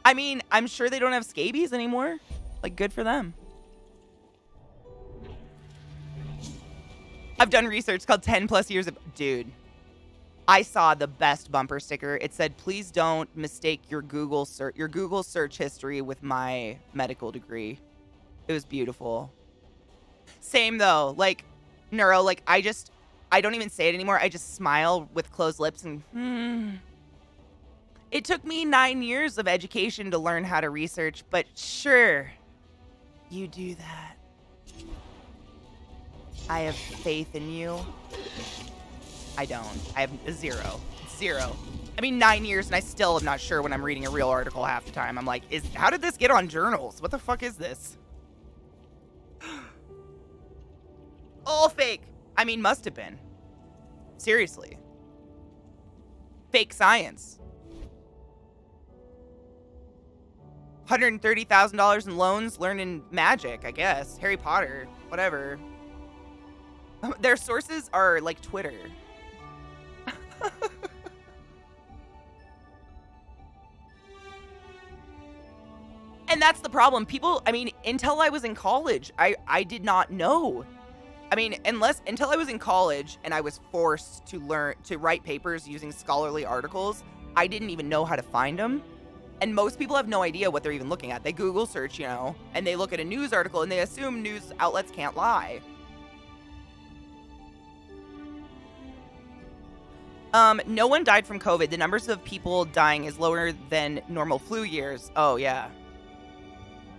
I mean, I'm sure they don't have scabies anymore. Like, good for them. I've done research called 10 plus years of... Dude, I saw the best bumper sticker. It said, please don't mistake your Google search history with my medical degree. It was beautiful. Same though, like, neuro, like, I don't even say it anymore. I just smile with closed lips and, It took me 9 years of education to learn how to research, but sure, you do that. I have faith in you. I don't. I have zero. I mean, 9 years and I still am not sure when I'm reading a real article half the time. I'm like, how did this get on journals? What the fuck is this? All fake. I mean, must have been. Seriously. Fake science. $130,000 in loans learning magic, I guess. Harry Potter, whatever. Their sources are like Twitter. And that's the problem. People, I mean, until I was in college, I did not know. I mean, until I was in college and I was forced to write papers using scholarly articles, I didn't even know how to find them. And most people have no idea what they're even looking at. They Google search, you know, and they look at a news article and they assume news outlets can't lie. No one died from COVID. The numbers of people dying is lower than normal flu years. Oh, yeah.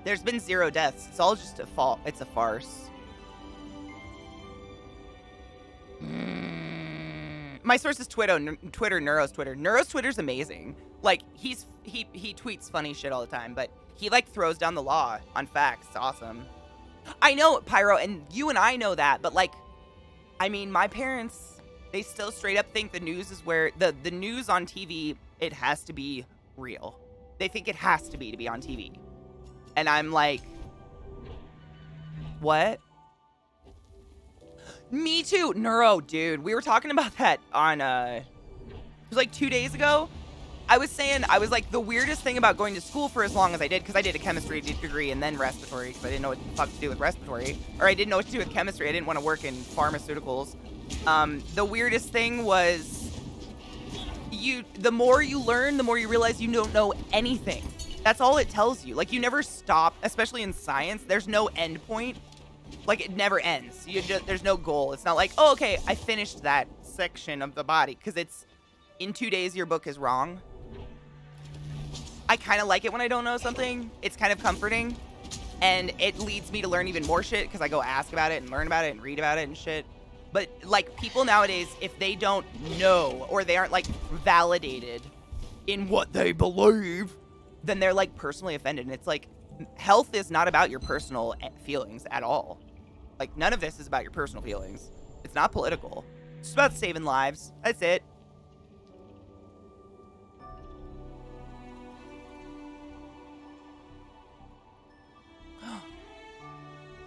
There's been 0 deaths. It's all just it's a farce. My source is Twitter, Neuro's Twitter. Neuro's Twitter's amazing. Like, he tweets funny shit all the time, but he, like, throws down the law on facts. It's awesome. I know, Pyro, and you and I know that, but, like, I mean, my parents, they still straight up think the news is where, the news on TV, it has to be real. They think it has to be on TV. And I'm like, what? Me too. Neuro, dude. We were talking about that on, it was like 2 days ago. I was like, the weirdest thing about going to school for as long as I did, because I did a chemistry degree and then respiratory, because I didn't know what the fuck to do with respiratory. Or I didn't know what to do with chemistry. I didn't want to work in pharmaceuticals. The weirdest thing was, the more you learn, the more you realize you don't know anything. That's all it tells you. Like, you never stop, especially in science. There's no end point. Like, it never ends. There's no goal. It's not like, oh, okay, I finished that section of the body. Because it's, in 2 days, your book is wrong. I kind of like it when I don't know something. It's kind of comforting. And it leads me to learn even more shit. Because I go ask about it and learn about it and read about it and shit. But, like, people nowadays, if they don't know or they aren't, like, validated in what they believe, then they're, like, personally offended. And it's like, health is not about your personal feelings at all. Like, none of this is about your personal feelings. It's not political. It's just about saving lives. That's it.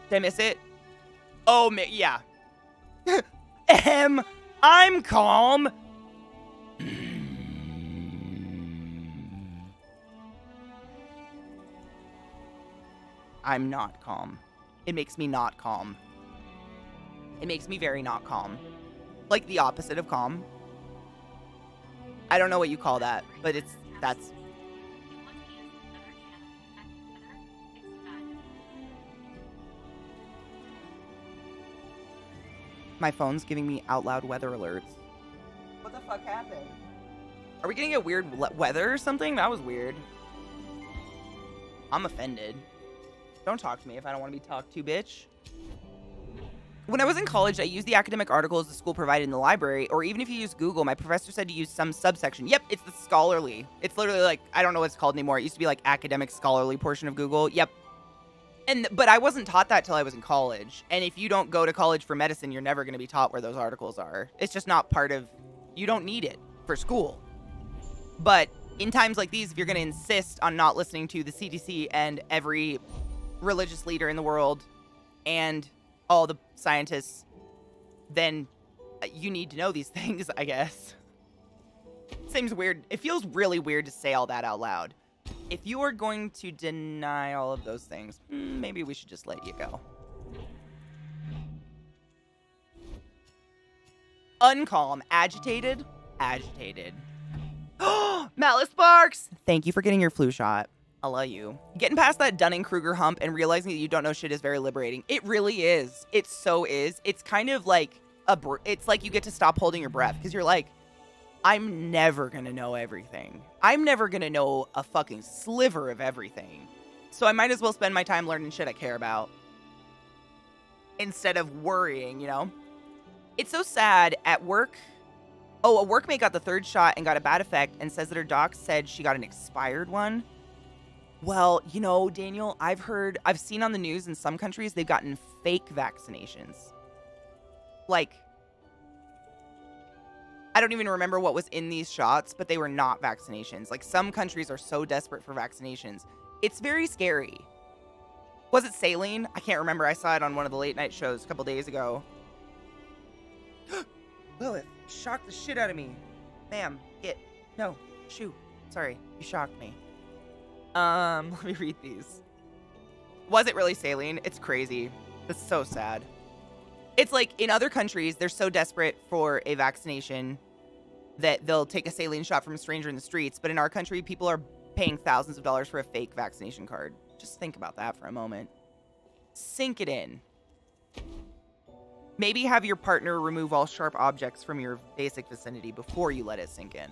Did I miss it? Oh, yeah. I'm calm. I'm not calm. It makes me not calm. It makes me very not calm. Like the opposite of calm. I don't know what you call that, but that's... My phone's giving me out loud weather alerts. What the fuck happened? Are we getting a weird weather or something? That was weird. I'm offended. Don't talk to me if I don't want to be talked to, bitch. When I was in college, I used the academic articles the school provided in the library, or even if you use Google, my professor said to use some subsection. Yep, it's the scholarly. It's literally like, I don't know what it's called anymore. It used to be like academic scholarly portion of Google. Yep. But I wasn't taught that till I was in college. And if you don't go to college for medicine, you're never going to be taught where those articles are. It's just not part of, you don't need it for school. But in times like these, if you're going to insist on not listening to the CDC and every religious leader in the world and all the scientists, then you need to know these things, I guess. Seems weird. It feels really weird to say all that out loud. if you are going to deny all of those things, maybe we should just let you go. Uncalm. Agitated. Agitated. Malice Sparks! Thank you for getting your flu shot. I love you. Getting past that Dunning-Kruger hump and realizing that you don't know shit is very liberating. It really is. It so is. It's kind of like it's like you get to stop holding your breath because you're like, I'm never going to know everything. I'm never going to know a fucking sliver of everything. So I might as well spend my time learning shit I care about instead of worrying, you know? It's so sad at work. Oh, a workmate got the 3rd shot and got a bad effect and says that her doc said she got an expired one. Well, you know, Daniel, I've seen on the news in some countries they've gotten fake vaccinations. Like, I don't even remember what was in these shots, but they were not vaccinations. Like, some countries are so desperate for vaccinations. It's very scary. Was it saline? I can't remember. I saw it on one of the late night shows a couple days ago. Lilith, shocked the shit out of me. Ma'am, no, shoo. Sorry, you shocked me. Let me read these. Was it really saline? It's crazy. It's so sad. It's like in other countries, they're so desperate for a vaccination that they'll take a saline shot from a stranger in the streets. But in our country, people are paying thousands of dollars for a fake vaccination card. Just think about that for a moment. Sink it in. Maybe have your partner remove all sharp objects from your basic vicinity before you let it sink in.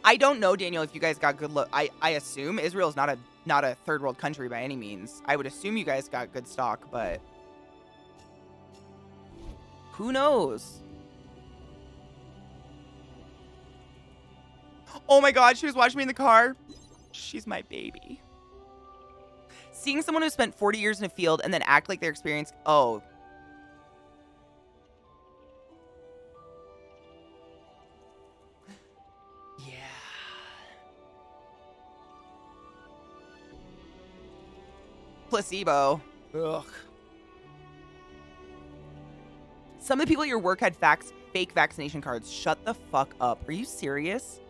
I don't know, Daniel, if you guys got good look. I assume Israel's not a third world country by any means. I would assume you guys got good stock, but who knows? Oh my God, she was watching me in the car. She's my baby. Seeing someone who spent 40 years in a field and then act like they're experienced. Oh. Yeah. Placebo. Ugh. Some of the people at your work had fake vaccination cards. Shut the fuck up. Are you serious?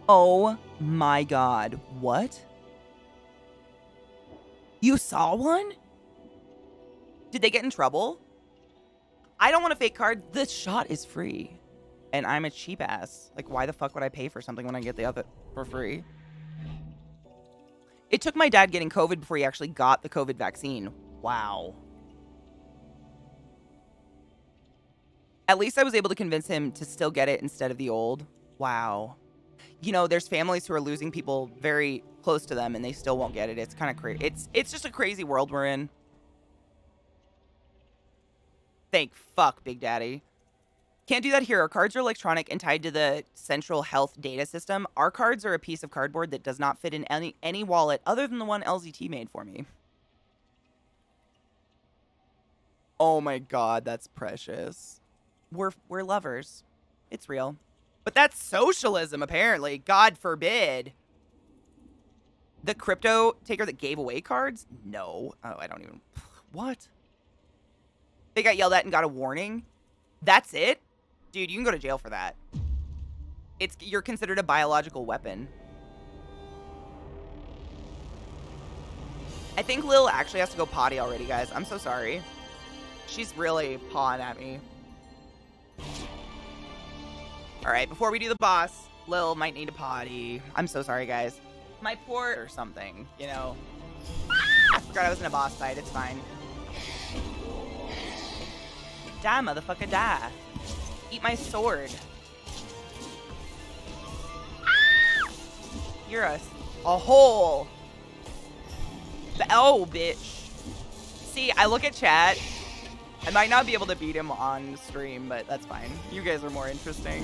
Oh my God. What? You saw one? Did they get in trouble? I don't want a fake card. The shot is free. And I'm a cheap ass. Like, why the fuck would I pay for something when I get the other for free? It took my dad getting COVID before he actually got the COVID vaccine. Wow. At least I was able to convince him to still get it instead of the old. Wow. You know, there's families who are losing people very close to them and they still won't get it. It's kind of crazy. It's just a crazy world we're in. Thank fuck, Big Daddy. Can't do that here. Our cards are electronic and tied to the central health data system. Our cards are a piece of cardboard that does not fit in any wallet other than the one LZT made for me. Oh my God, that's precious. We're lovers. It's real. But that's socialism, apparently. God forbid. The crypto taker that gave away cards? No. Oh, I don't even... What? They got yelled at and got a warning? That's it? Dude, you can go to jail for that. You're considered a biological weapon. I think Lil actually has to go potty already, guys. I'm so sorry. She's really pawing at me. All right, before we do the boss, Lil might need a potty. I'm so sorry, guys. My port or something, you know. I forgot I was in a boss fight. It's fine. Die, motherfucker, die. Eat my sword. You're a hole. Oh, bitch. See, I look at chat. I might not be able to beat him on stream, but that's fine. You guys are more interesting.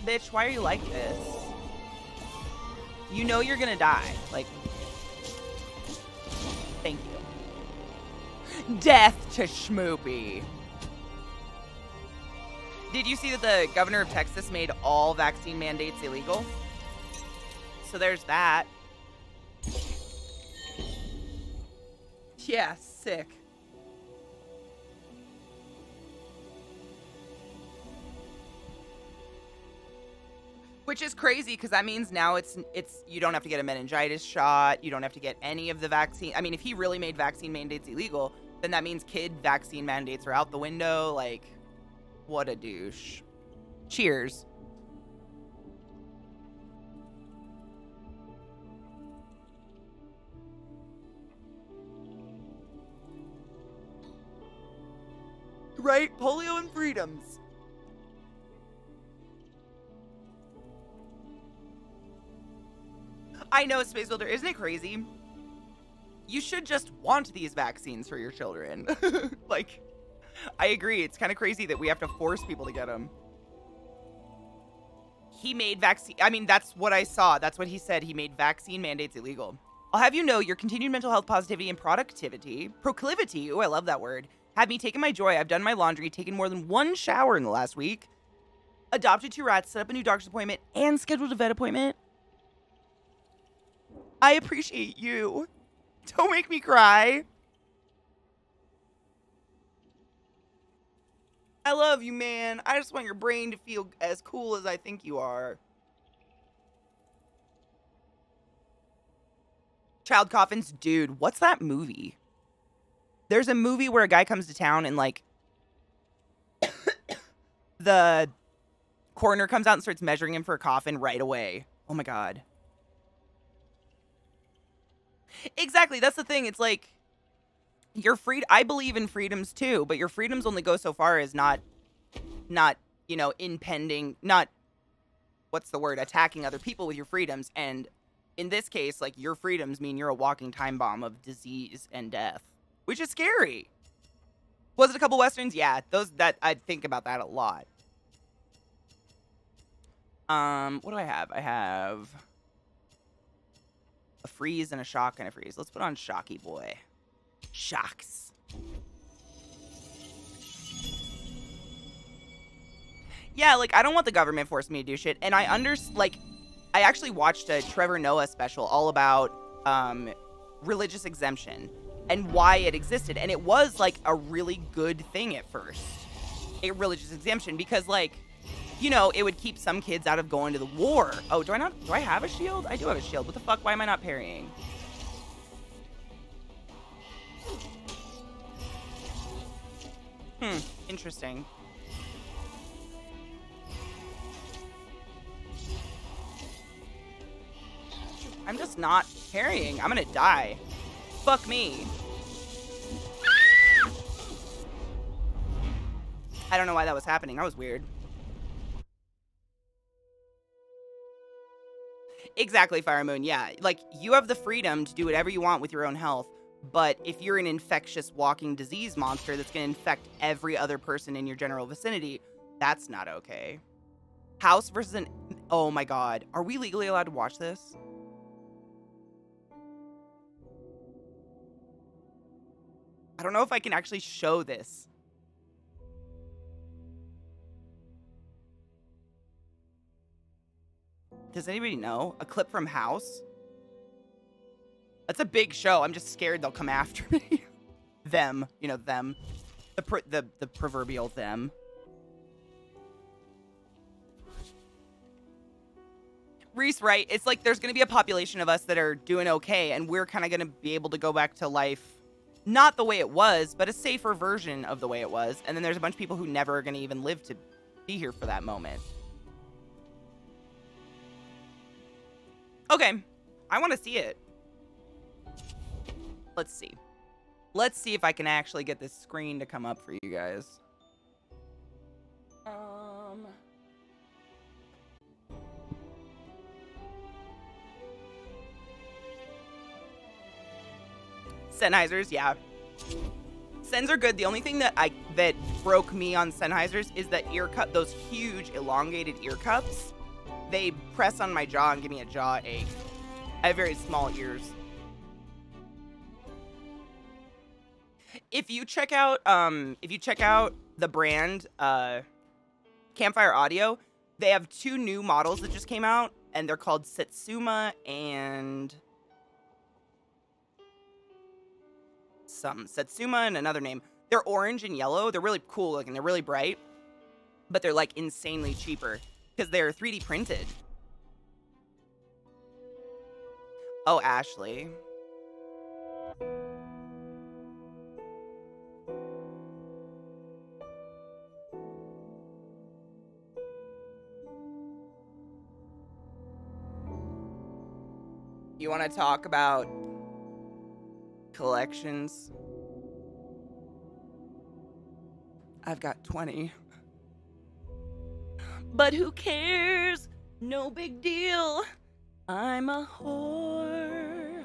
Bitch, why are you like this? You know you're gonna die. Like, thank you. Death to Schmoopy. Did you see that the governor of Texas made all vaccine mandates illegal? So there's that. Yeah, sick. Which is crazy because that means now it's you don't have to get a meningitis shot. You don't have to get any of the vaccine. I mean, if he really made vaccine mandates illegal, then that means kid vaccine mandates are out the window. Like, what a douche. Cheers. Right? Polio and freedoms. I know, Space Builder. Isn't it crazy? You should just want these vaccines for your children. Like, I agree. It's kind of crazy that we have to force people to get them. He made vaccine. I mean, that's what I saw. That's what he said. He made vaccine mandates illegal. I'll have you know your continued mental health positivity and proclivity. Oh, I love that word. Had me taking my joy. I've done my laundry, taken more than one shower in the last week, adopted 2 rats, set up a new doctor's appointment, and scheduled a vet appointment. I appreciate you. Don't make me cry. I love you, man. I just want your brain to feel as cool as I think you are. Child coffins. Dude, what's that movie? There's a movie where a guy comes to town and, like, the coroner comes out and starts measuring him for a coffin right away. Oh, my God. Exactly. That's the thing. It's like, I believe in freedoms, too, but your freedoms only go so far as not, you know, attacking other people with your freedoms. And in this case, like, your freedoms mean you're a walking time bomb of disease and death. Which is scary. Was it a couple Westerns? Yeah, I think about that a lot. What do I have? I have a freeze and a shock and a freeze. Let's put on Shocky Boy. Shocks. Yeah, like, I don't want the government forcing me to do shit. And I actually watched a Trevor Noah special all about religious exemption and why it existed. And it was, like, a really good thing at first, a religious exemption, because, like, you know, it would keep some kids out of going to the war. Oh, do I have a shield? I do have a shield. What the fuck? Why am I not parrying? Interesting. I'm just not parrying. I'm gonna die. Fuck me. I don't know why that was happening. That was weird. Exactly, Fire Moon. Yeah, like, you have the freedom to do whatever you want with your own health, but if you're an infectious walking disease monster that's going to infect every other person in your general vicinity, that's not okay. House versus an... Oh my God. Are we legally allowed to watch this? I don't know if I can actually show this. Does anybody know? A clip from House? That's a big show. I'm just scared they'll come after me. Them. You know, them. The proverbial them. Reese, right? It's like there's going to be a population of us that are doing okay, and we're kind of going to be able to go back to life, not the way it was, but a safer version of the way it was. And then there's a bunch of people who never are going to even live to be here for that moment. Okay. I want to see it. Let's see. Let's see if I can actually get this screen to come up for you guys. Sennheisers, yeah. Sens are good. The only thing that broke me on Sennheisers is the ear cup, those huge elongated ear cups. They press on my jaw and give me a jaw ache. I have very small ears. If you check out the brand Campfire Audio, they have 2 new models that just came out, and they're called Satsuma and Satsuma and another name. They're orange and yellow. They're really cool looking. They're really bright, but they're like insanely cheaper because they're 3D printed. Oh, Ashley. You want to talk about collections? I've got 20. But who cares? No big deal. I'm a whore.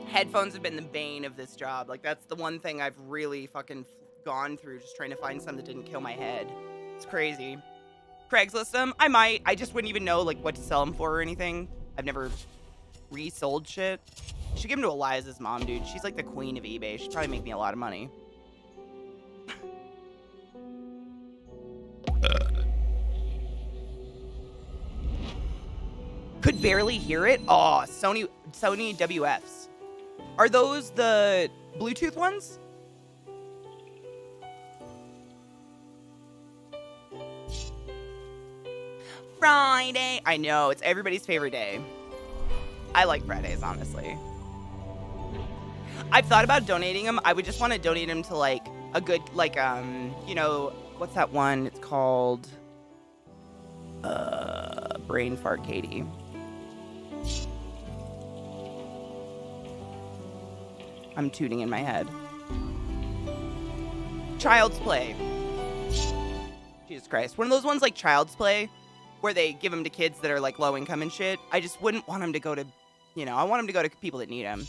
Headphones have been the bane of this job. Like, that's the one thing I've really fucking gone through, just trying to find something that didn't kill my head. It's crazy. Craigslist them? I might. I just wouldn't even know, like, what to sell them for or anything. I've never resold shit. You should give them to Eliza's mom, dude. She's like the queen of eBay. She'd probably make me a lot of money. Could barely hear it. Oh, Sony WFs. Are those the Bluetooth ones? Friday. I know, it's everybody's favorite day. I like Fridays, honestly. I've thought about donating them. I would just want to donate them to, like, a good, like, you know, what's that one? It's called, Brain Fart Katie. I'm tooting in my head. Child's Play. Jesus Christ. One of those ones like Child's Play, where they give them to kids that are, like, low income and shit. I just wouldn't want them to go to, you know, I want them to go to people that need them.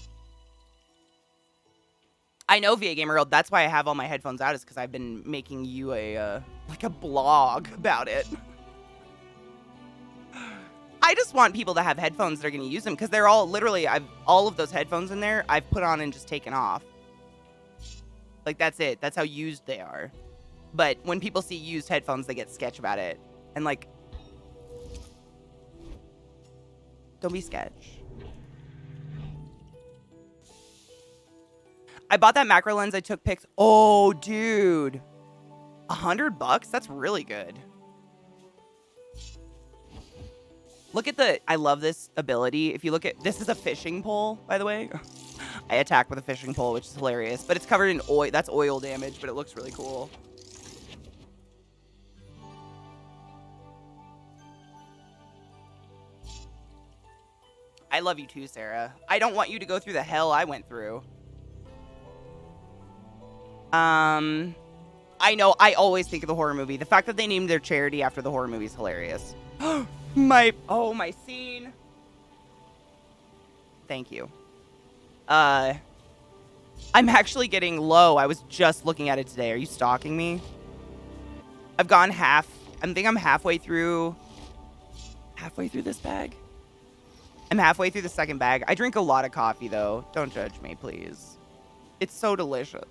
I know, VA Gamer World, that's why I have all my headphones out, is because I've been making you a, like, a blog about it. I just want people to have headphones that are going to use them, because they're all, literally, all of those headphones in there, I've put on and just taken off. Like, that's it. That's how used they are. But when people see used headphones, they get sketch about it. And, like, don't be sketch. I bought that macro lens. I took pics. Oh, dude. $100? That's really good. Look at the... I love this ability. If you look at... This is a fishing pole, by the way. I attack with a fishing pole, which is hilarious. But it's covered in oil. That's oil damage, but it looks really cool. I love you too, Sarah. I don't want you to go through the hell I went through. I know, I always think of the horror movie. The fact that they named their charity after the horror movie is hilarious. my scene. Thank you. I'm actually getting low. I was just looking at it today. Are you stalking me? I've gone I think I'm halfway through this bag. I'm halfway through the second bag. I drink a lot of coffee, though. Don't judge me, please. It's so delicious.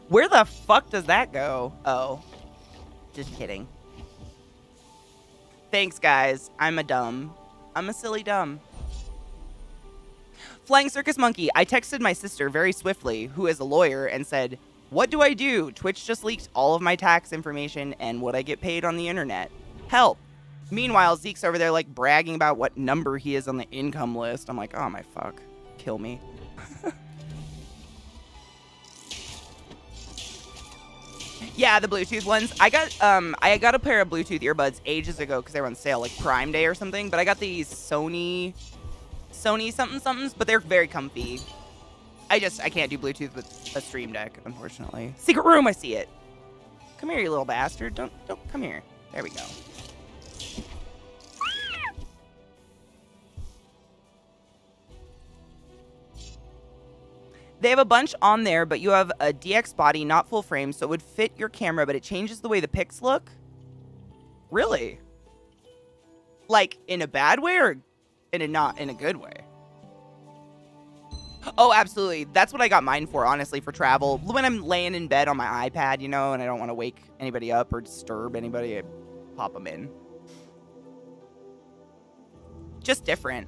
Where the fuck does that go? Oh. Just kidding. Thanks, guys. I'm a silly dumb. Flying Circus Monkey. I texted my sister very swiftly, who is a lawyer, and said, "What do I do? Twitch just leaked all of my tax information and what I get paid on the internet. Help." Meanwhile, Zeke's over there, like, bragging about what number he is on the income list. I'm like, oh my fuck. Kill me. Yeah, the Bluetooth ones. I got a pair of Bluetooth earbuds ages ago because they were on sale, like Prime Day or something. But I got these Sony somethings, but they're very comfy. I can't do Bluetooth with a Stream Deck, unfortunately. Secret room, I see it. Come here, you little bastard. Don't come here. There we go. They have a bunch on there, but you have a DX body, not full frame, so it would fit your camera, but it changes the way the pics look? Really? Like, in a bad way or not in a good way? Oh, absolutely. That's what I got mine for, honestly, for travel. When I'm laying in bed on my iPad, you know, and I don't want to wake anybody up or disturb anybody, I pop them in. Just different.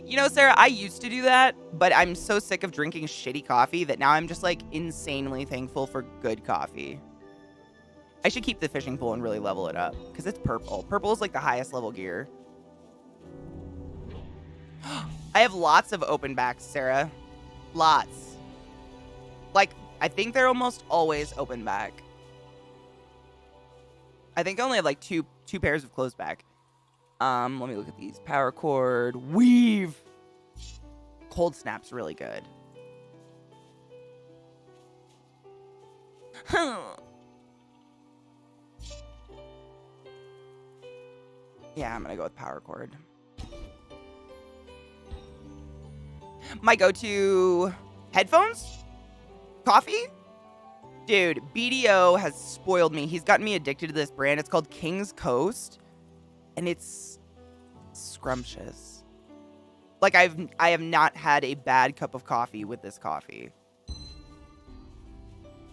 You know, Sarah, I used to do that, but I'm so sick of drinking shitty coffee that now I'm just, like, insanely thankful for good coffee. I should keep the fishing pole and really level it up because it's purple. Purple is like the highest level gear. I have lots of open backs, Sarah. Lots. Like, I think they're almost always open back. I think I only have like two pairs of closed back. Let me look at these. Power cord, weave. Cold snap's really good. Yeah, I'm gonna go with power cord. My go-to headphones? Coffee? Dude, BDO has spoiled me. He's gotten me addicted to this brand. It's called King's Coast. And it's scrumptious. Like, I have not had a bad cup of coffee with this coffee.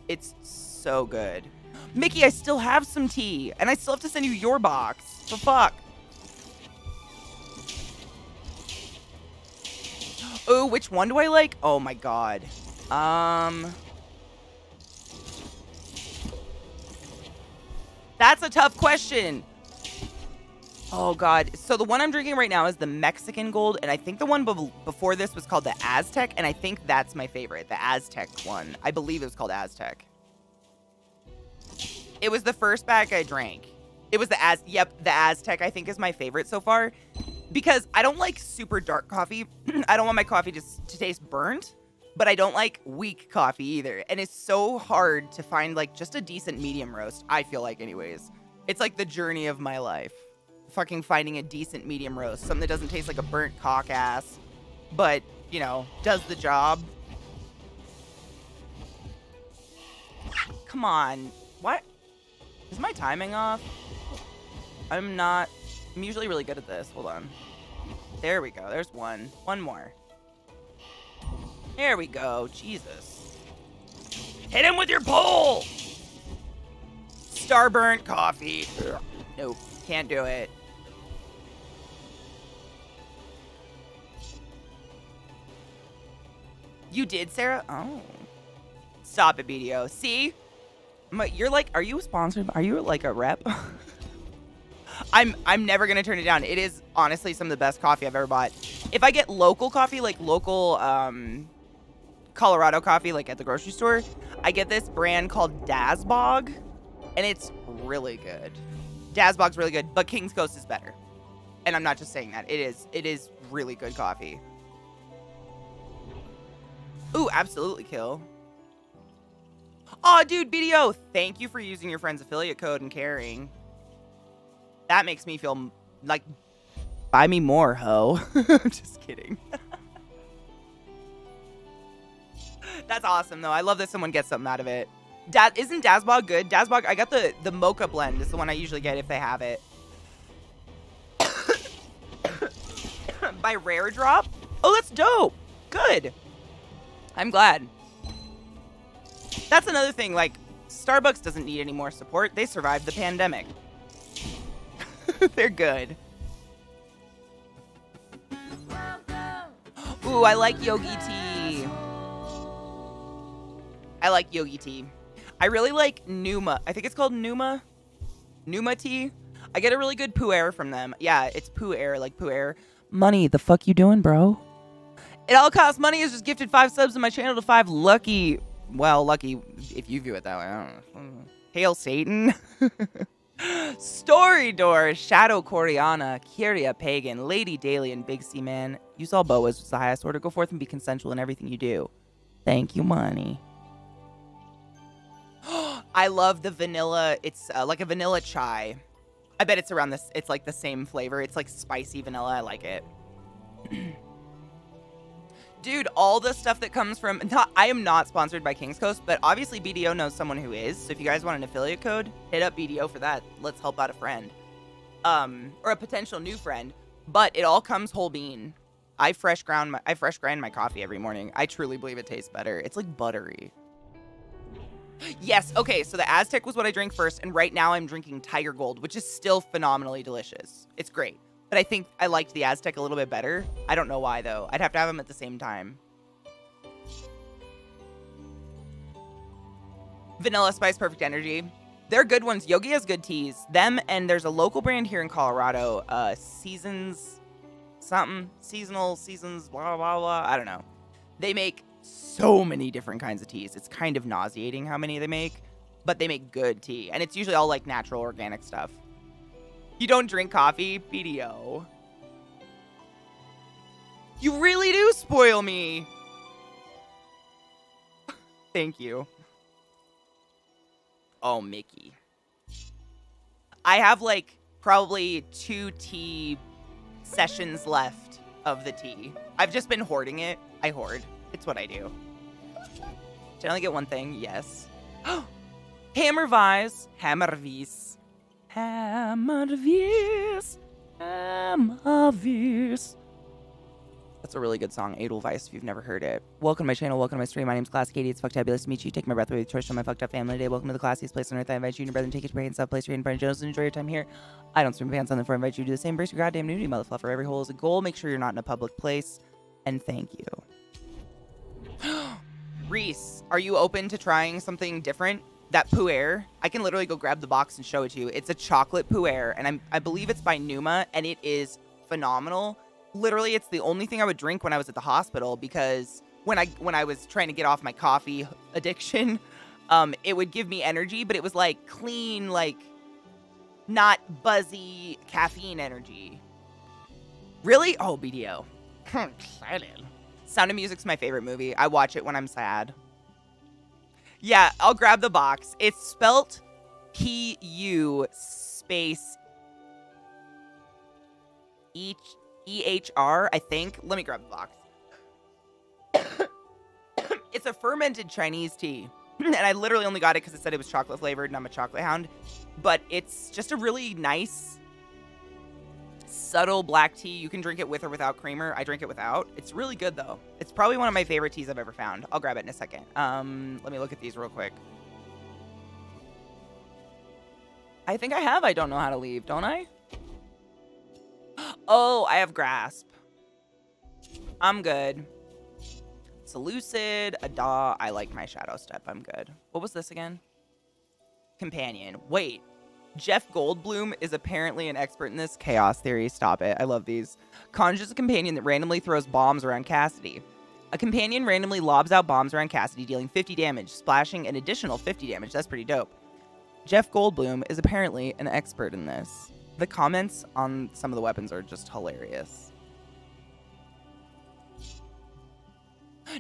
It's so good. Mickey, I still have some tea. And I still have to send you your box. For fuck. Oh, which one do I like? Oh my god. That's a tough question. Oh god. So the one I'm drinking right now is the Mexican Gold, and I think the one before this was called the Aztec, and I think that's my favorite, the Aztec one. I believe it was called Aztec. It was the first bag I drank. It was the Aztec I think is my favorite so far. Because I don't like super dark coffee. I don't want my coffee to taste burnt. But I don't like weak coffee either. And it's so hard to find like just a decent medium roast. I feel like anyways. It's like the journey of my life. Fucking finding a decent medium roast. Something that doesn't taste like a burnt cock ass. But, you know, does the job. Come on. What? Is my timing off? I'm usually really good at this. Hold on. There we go. There's one. One more. There we go. Jesus. Hit him with your pole! Starburnt coffee. Nope. Can't do it. You did, Sarah? Oh. Stop it, BDO. See? You're like, are you sponsored? Are you like a rep? I'm never gonna turn it down. It is honestly some of the best coffee I've ever bought. If I get local coffee, like local Colorado coffee, like at the grocery store, I get this brand called Dazbog, and it's really good. Dazbog's really good, but King's Coast is better. And I'm not just saying that. It is really good coffee. Ooh, absolutely kill. Oh, dude, BDO, thank you for using your friend's affiliate code and caring. That makes me feel like, buy me more, ho. I'm just kidding. That's awesome, though. I love that someone gets something out of it. Isn't Dazbog good? Dazbog, I got the mocha blend. Is the one I usually get if they have it. By Rare Drop? Oh, that's dope. Good. I'm glad. That's another thing. Like, Starbucks doesn't need any more support. They survived the pandemic. They're good. Ooh, I like Yogi tea. I like Yogi tea. I really like Numa. I think it's called Numa. Numa tea. I get a really good Pu'er from them. Yeah, it's Pu'er, like Pu'er. Money, the fuck you doing, bro? It all costs money has just gifted 5 subs to my channel to 5 lucky. Well, lucky if you view it that way. I don't know. Hail Satan. Story Door, Shadow Coriana, Kyria Pagan, Lady Daly, and Big C Man. Use all boas, was the highest order. Go forth and be consensual in everything you do. Thank you, money. I love the vanilla. It's like a vanilla chai. I bet it's around this. It's like the same flavor. It's like spicy vanilla. I like it. Dude, all the stuff that comes from... I am not sponsored by King's Coast, but obviously BDO knows someone who is. So if you guys want an affiliate code, hit up BDO for that. Let's help out a friend. Or a potential new friend. But it all comes whole bean. I fresh grind my coffee every morning. I truly believe it tastes better. It's like buttery. Yes, okay, so the Aztec was what I drank first, and right now I'm drinking Tiger Gold, which is still phenomenally delicious. It's great. But I think I liked the Aztec a little bit better. I don't know why, though. I'd have to have them at the same time. Vanilla Spice Perfect Energy. They're good ones. Yogi has good teas. Them, and there's a local brand here in Colorado, Seasons something, Seasons, blah, blah, blah. I don't know. They make so many different kinds of teas. It's kind of nauseating how many they make, but they make good tea. And it's usually all like natural, organic stuff. You don't drink coffee? PDO. You really do spoil me. Thank you. Oh, Mickey. I have like probably 2 tea sessions left of the tea. I've just been hoarding it. I hoard. It's what I do. Did I only get one thing? Yes. Hammervis. Hammervis. Hammervis. Hammervis. That's a really good song, Edelweiss, if you've never heard it. Welcome to my channel, welcome to my stream. My name's ClassyKatie. It's fucktabulous to meet you. Take my breath away with choice from my fucked up family today. Welcome to the classiest place on earth. I invite you and your brother to take it to and stuff, place your hand, friend Jones, and enjoy your time here. I don't stream fans on the floor. I invite you to do the same. Embrace your goddamn nudity, motherfluffer. Every hole is a goal. Make sure you're not in a public place. And thank you. Reese, are you open to trying something different? That pu'er, I can literally go grab the box and show it to you. It's a chocolate pu'er, and I believe it's by Numa, and it is phenomenal. Literally, it's the only thing I would drink when I was at the hospital, because when I was trying to get off my coffee addiction, it would give me energy, but it was like clean, like not buzzy caffeine energy. Really? Oh, BDO. Excited. Sound of Music's my favorite movie. I watch it when I'm sad. Yeah, I'll grab the box. It's spelt P-U space E-H-R, I think. Let me grab the box. It's a fermented Chinese tea. And I literally only got it because it said it was chocolate flavored and I'm a chocolate hound. But it's just a really nice, subtle black tea. You can drink it with or without creamer. I drink it without. It's really good, though. It's probably one of my favorite teas I've ever found. I'll grab it in a second. Let me look at these real quick. I think I have I Don't Know How to Leave, don't I? Oh, I have Grasp. I'm good. Seleucid, Ada. I like my Shadow Step. I'm good. What was this again? Companion. Wait. Jeff Goldblum is apparently an expert in this. Chaos Theory. Stop it. I love these. Conjures a companion that randomly throws bombs around Cassidy. A companion randomly lobs out bombs around Cassidy, dealing 50 damage, splashing an additional 50 damage. That's pretty dope. Jeff Goldblum is apparently an expert in this. The comments on some of the weapons are just hilarious.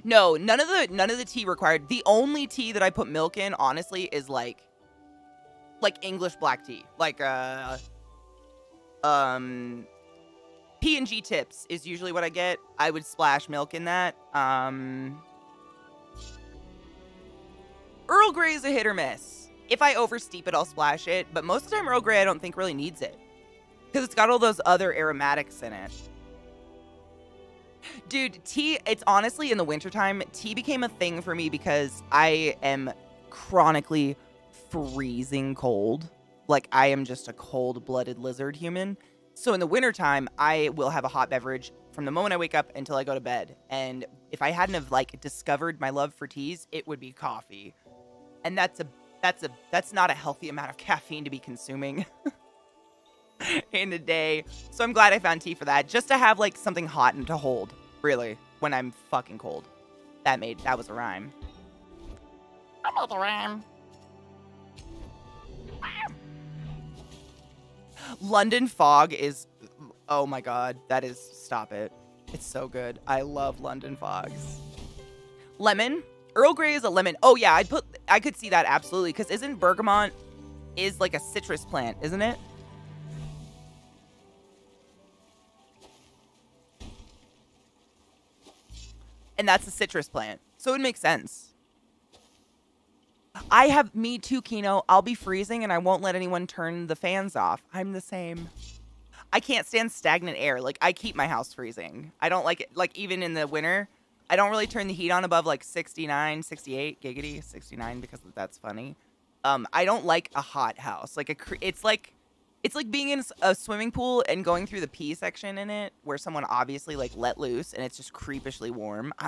No, none of the tea required. The only tea that I put milk in, honestly, is like English black tea. Like P&G Tips is usually what I get. I would splash milk in that. Earl Grey is a hit or miss. If I oversteep it, I'll splash it. But most of the time, Earl Grey I don't think really needs it, because it's got all those other aromatics in it. Dude, tea, it's honestly, in the wintertime, tea became a thing for me because I am chronically freezing cold. Like, I am just a cold-blooded lizard human. So in the wintertime, I will have a hot beverage from the moment I wake up until I go to bed. And if I hadn't have, like, discovered my love for teas, it would be coffee. And that's not a healthy amount of caffeine to be consuming in a day. So I'm glad I found tea for that, just to have like something hot and to hold, really, when I'm fucking cold. That was a rhyme. I made a rhyme. London Fog is, oh my god, that is, stop it. It's so good. I love London Fogs. Lemon. Earl Grey is a lemon. Oh yeah, I could see that absolutely, because isn't bergamot is like a citrus plant, isn't it? And that's a citrus plant, so it makes sense. Me too, Kino. I'll be freezing and I won't let anyone turn the fans off. I'm the same. I can't stand stagnant air. Like, I keep my house freezing. I don't like it. Like, even in the winter, I don't really turn the heat on above like 69, 68, giggity, 69, because that's funny. I don't like a hot house. Like, it's like being in a swimming pool and going through the pee section in it, where someone obviously like let loose and it's just creepishly warm.